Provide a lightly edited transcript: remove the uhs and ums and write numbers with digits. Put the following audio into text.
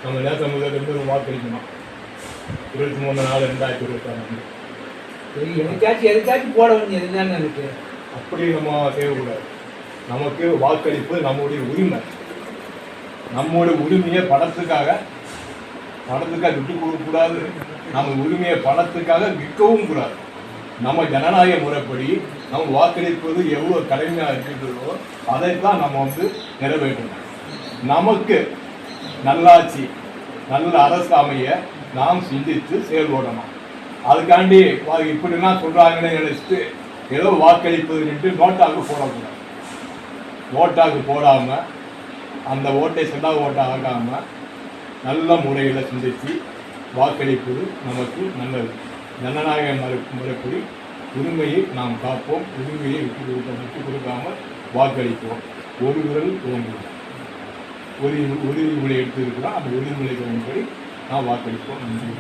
நம்ம நேச முதலிருந்து வாக்களிக்கணும். 23/4/2026 எதுக்காச்சும் போட வேண்டியது என்னன்னு எனக்கு அப்படி நம்ம செய்யக்கூடாது. நமக்கு வாக்களிப்பு நம்முடைய உரிமை. நம்முடைய உரிமையை பணத்துக்காக விட்டு கொடுக்கக்கூடாது. நம்ம உரிமையை பணத்துக்காக விற்கவும் கூடாது. நம்ம ஜனநாயக முறைப்படி நம்ம வாக்களிப்பது எவ்வளோ கடமையாக இருக்கின்றதோ அதைத்தான் நம்ம நிறைவேற்றணும். நமக்கு நல்லாட்சி நல்ல அரசாமையை நாம் சிந்தித்து செயல்படணும். அதுக்காண்டி இப்படிலாம் சொல்கிறாங்கன்னு நினச்சிட்டு ஏதோ வாக்களிப்பதுன்ட்டு நோட்டாக போடக்கூடாது. நோட்டாக போடாமல் அந்த ஓட்டை செல்லா ஓட்டாக ஆகாமல் நல்ல முறையில் சிந்தித்து வாக்களிப்பது நமக்கு நல்லது. ஜனநாயக முறைப்படி உரிமையை நாம் காப்போம். உரிமையை விட்டு கொடுக்காமல் வாக்களிப்போம். ஒரு விரல் தோன்றும். உறுதிமொழி எடுத்து இருக்கிறோம். அந்த உறுதிமொழி தோன்றி நாம் வாக்களிப்போம். நன்றி.